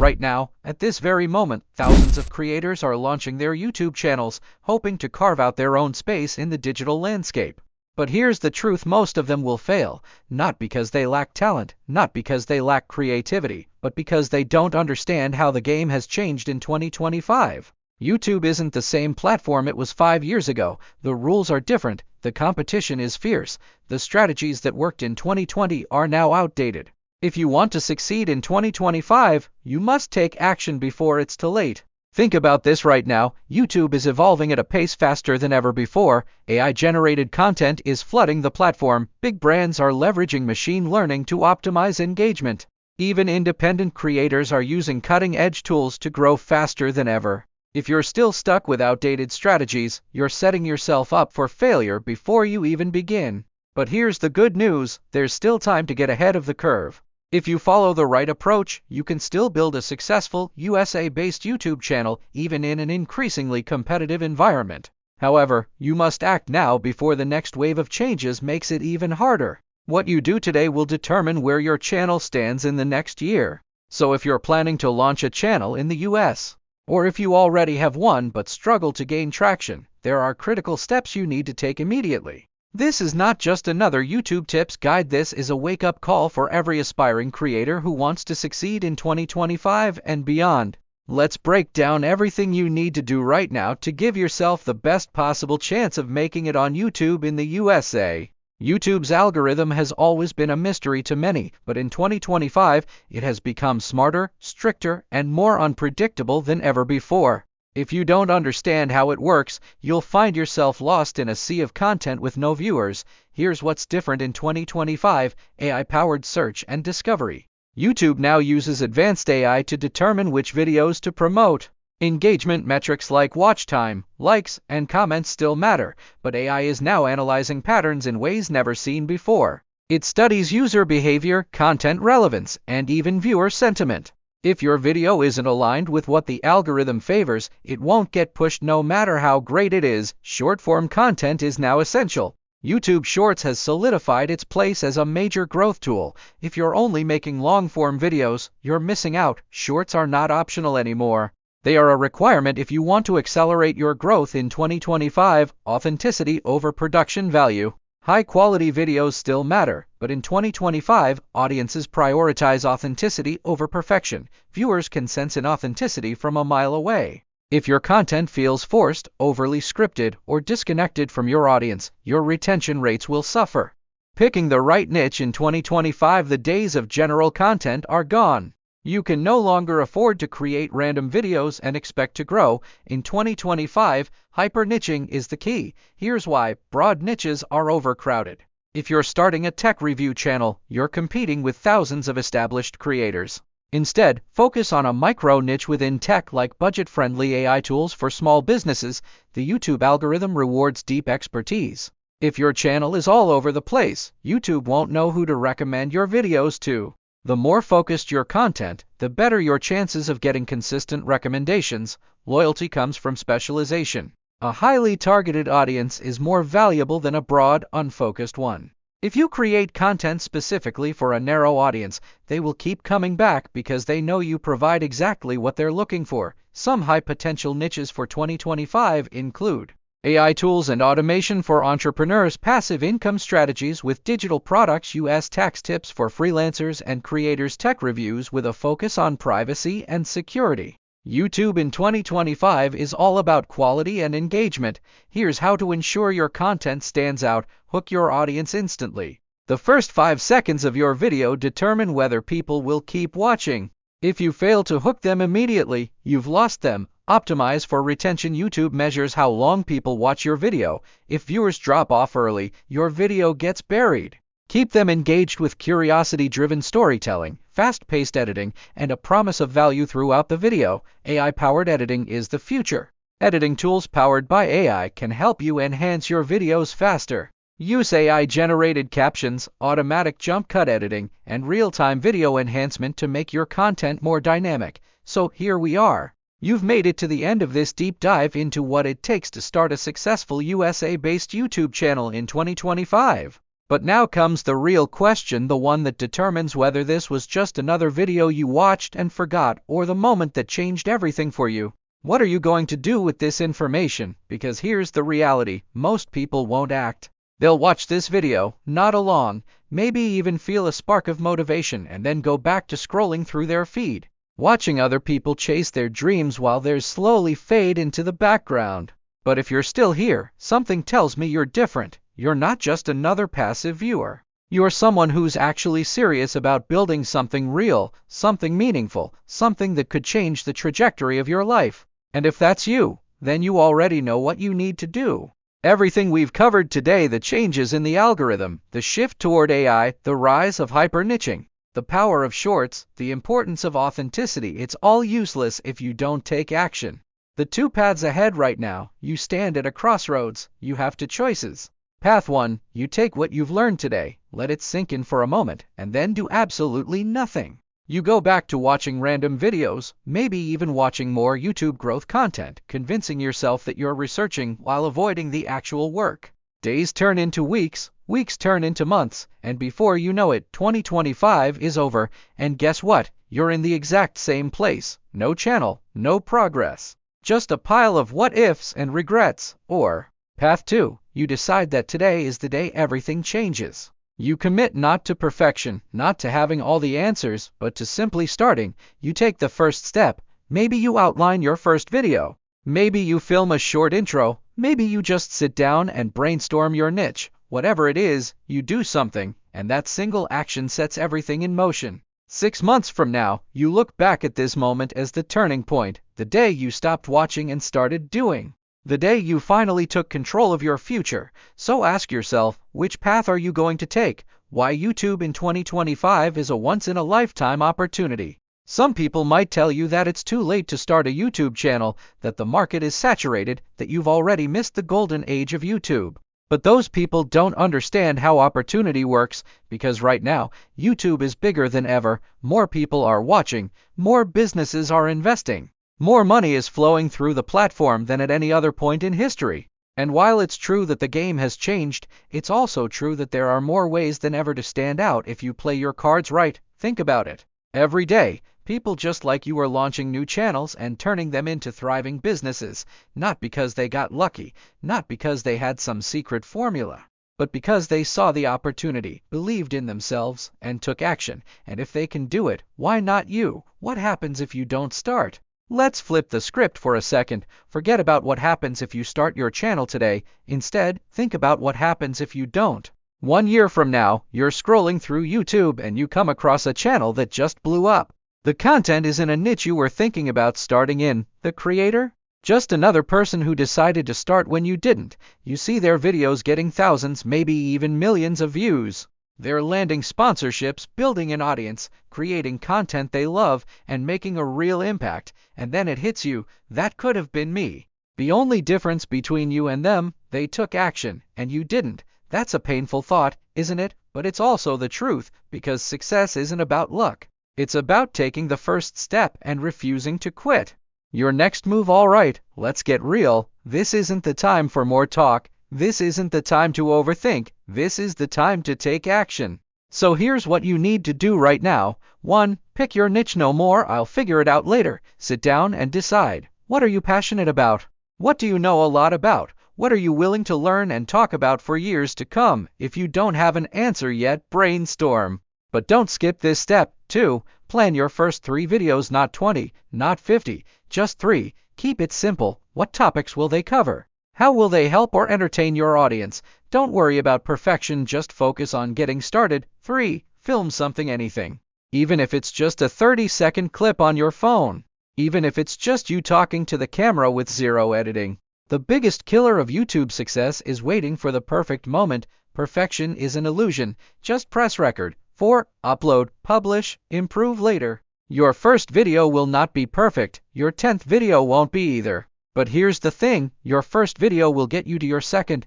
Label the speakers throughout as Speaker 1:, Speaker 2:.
Speaker 1: Right now, at this very moment, thousands of creators are launching their YouTube channels, hoping to carve out their own space in the digital landscape. But here's the truth: most of them will fail, not because they lack talent, not because they lack creativity, but because they don't understand how the game has changed in 2025. YouTube isn't the same platform it was 5 years ago. The rules are different, the competition is fierce, the strategies that worked in 2020 are now outdated. If you want to succeed in 2025, you must take action before it's too late. Think about this right now: YouTube is evolving at a pace faster than ever before. AI-generated content is flooding the platform. Big brands are leveraging machine learning to optimize engagement. Even independent creators are using cutting-edge tools to grow faster than ever. If you're still stuck with outdated strategies, you're setting yourself up for failure before you even begin. But here's the good news: there's still time to get ahead of the curve. If you follow the right approach, you can still build a successful USA-based YouTube channel even in an increasingly competitive environment. However, you must act now before the next wave of changes makes it even harder. What you do today will determine where your channel stands in the next year. So if you're planning to launch a channel in the US, or if you already have one but struggle to gain traction, there are critical steps you need to take immediately. This is not just another YouTube tips guide. This is a wake-up call for every aspiring creator who wants to succeed in 2025 and beyond. Let's break down everything you need to do right now to give yourself the best possible chance of making it on YouTube in the USA. YouTube's algorithm has always been a mystery to many, but in 2025, it has become smarter, stricter, and more unpredictable than ever before. If you don't understand how it works, you'll find yourself lost in a sea of content with no viewers. Here's what's different in 2025: AI-powered search and discovery. YouTube now uses advanced AI to determine which videos to promote. Engagement metrics like watch time, likes, and comments still matter, but AI is now analyzing patterns in ways never seen before. It studies user behavior, content relevance, and even viewer sentiment. If your video isn't aligned with what the algorithm favors, it won't get pushed no matter how great it is. Short-form content is now essential. YouTube Shorts has solidified its place as a major growth tool. If you're only making long-form videos, you're missing out. Shorts are not optional anymore. They are a requirement if you want to accelerate your growth in 2025. Authenticity over production value. High-quality videos still matter, but in 2025, audiences prioritize authenticity over perfection. Viewers can sense inauthenticity from a mile away. If your content feels forced, overly scripted, or disconnected from your audience, your retention rates will suffer. Picking the right niche in 2025: the days of general content are gone. You can no longer afford to create random videos and expect to grow. In 2025, hyper-niching is the key. Here's why: broad niches are overcrowded. If you're starting a tech review channel, you're competing with thousands of established creators. Instead, focus on a micro-niche within tech, like budget-friendly AI tools for small businesses. The YouTube algorithm rewards deep expertise. If your channel is all over the place, YouTube won't know who to recommend your videos to. The more focused your content, the better your chances of getting consistent recommendations. Loyalty comes from specialization. A highly targeted audience is more valuable than a broad, unfocused one. If you create content specifically for a narrow audience, they will keep coming back because they know you provide exactly what they're looking for. Some high-potential niches for 2025 include AI tools and automation for entrepreneurs, passive income strategies with digital products, US tax tips for freelancers and creators, tech reviews with a focus on privacy and security. YouTube in 2025 is all about quality and engagement. Here's how to ensure your content stands out. Hook your audience instantly. The first 5 seconds of your video determine whether people will keep watching. If you fail to hook them immediately, you've lost them. Optimize for retention. YouTube measures how long people watch your video. If viewers drop off early, your video gets buried. Keep them engaged with curiosity-driven storytelling, fast-paced editing, and a promise of value throughout the video. AI-powered editing is the future. Editing tools powered by AI can help you enhance your videos faster. Use AI-generated captions, automatic jump cut editing, and real-time video enhancement to make your content more dynamic. So here we are. You've made it to the end of this deep dive into what it takes to start a successful USA-based YouTube channel in 2025. But now comes the real question, the one that determines whether this was just another video you watched and forgot, or the moment that changed everything for you. What are you going to do with this information? Because here's the reality: most people won't act. They'll watch this video, nod along, maybe even feel a spark of motivation, and then go back to scrolling through their feed, watching other people chase their dreams while theirs slowly fade into the background. But if you're still here, something tells me you're different. You're not just another passive viewer. You're someone who's actually serious about building something real, something meaningful, something that could change the trajectory of your life. And if that's you, then you already know what you need to do. Everything we've covered today, the changes in the algorithm, the shift toward AI, the rise of hyper-niching, the power of shorts, the importance of authenticity, it's all useless if you don't take action. The two paths ahead right now: you stand at a crossroads, you have two choices. Path 1, you take what you've learned today, let it sink in for a moment, and then do absolutely nothing. You go back to watching random videos, maybe even watching more YouTube growth content, convincing yourself that you're researching while avoiding the actual work. Days turn into weeks, weeks turn into months, and before you know it, 2025 is over, and guess what? You're in the exact same place. No channel, no progress. Just a pile of what-ifs and regrets. Or, Path 2, you decide that today is the day everything changes. You commit not to perfection, not to having all the answers, but to simply starting. You take the first step. Maybe you outline your first video. Maybe you film a short intro. Maybe you just sit down and brainstorm your niche. Whatever it is, you do something, and that single action sets everything in motion. 6 months from now, you look back at this moment as the turning point, the day you stopped watching and started doing. The day you finally took control of your future. So ask yourself, which path are you going to take? Why YouTube in 2025 is a once-in-a-lifetime opportunity. Some people might tell you that it's too late to start a YouTube channel, that the market is saturated, that you've already missed the golden age of YouTube. But those people don't understand how opportunity works, because right now, YouTube is bigger than ever, more people are watching, more businesses are investing. More money is flowing through the platform than at any other point in history. And while it's true that the game has changed, it's also true that there are more ways than ever to stand out if you play your cards right. Think about it. Every day, people just like you are launching new channels and turning them into thriving businesses, not because they got lucky, not because they had some secret formula, but because they saw the opportunity, believed in themselves, and took action. And if they can do it, why not you? What happens if you don't start? Let's flip the script for a second. Forget about what happens if you start your channel today. Instead, think about what happens if you don't. 1 year from now, you're scrolling through YouTube and you come across a channel that just blew up. The content is in a niche you were thinking about starting in. The creator? Just another person who decided to start when you didn't. You see their videos getting thousands, maybe even millions of views. They're landing sponsorships, building an audience, creating content they love, and making a real impact. And then it hits you: that could have been me. The only difference between you and them, they took action, and you didn't. That's a painful thought, isn't it? But it's also the truth, because success isn't about luck. It's about taking the first step and refusing to quit. Your next move, all right, let's get real. This isn't the time for more talk. This isn't the time to overthink. This is the time to take action. So here's what you need to do right now. 1. Pick your niche. No more "I'll figure it out later." Sit down and decide. What are you passionate about? What do you know a lot about? What are you willing to learn and talk about for years to come? If you don't have an answer yet, brainstorm. But don't skip this step. 2. Plan your first 3 videos, not 20, not 50, just 3. Keep it simple. What topics will they cover? How will they help or entertain your audience? Don't worry about perfection, just focus on getting started. 3. Film something, anything. Even if it's just a 30-second clip on your phone. Even if it's just you talking to the camera with 0 editing. The biggest killer of YouTube success is waiting for the perfect moment. Perfection is an illusion. Just press record. 4. Upload, publish, improve later. Your first video will not be perfect. Your 10th video won't be either. But here's the thing, your first video will get you to your second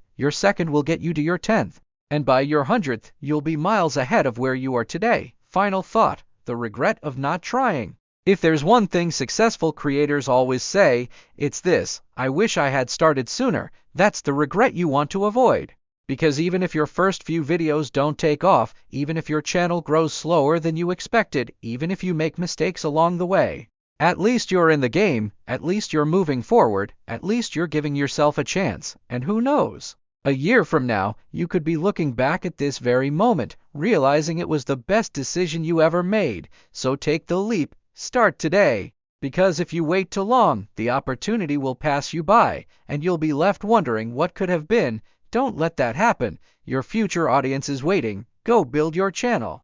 Speaker 1: will get you to your 10th, and by your 100th, you'll be miles ahead of where you are today. Final thought, the regret of not trying. If there's one thing successful creators always say, it's this: I wish I had started sooner. That's the regret you want to avoid. Because even if your first few videos don't take off, even if your channel grows slower than you expected, even if you make mistakes along the way, at least you're in the game, at least you're moving forward, at least you're giving yourself a chance, and who knows? A year from now, you could be looking back at this very moment, realizing it was the best decision you ever made. So take the leap, start today. Because if you wait too long, the opportunity will pass you by, and you'll be left wondering what could have been. Don't let that happen. Your future audience is waiting. Go build your channel.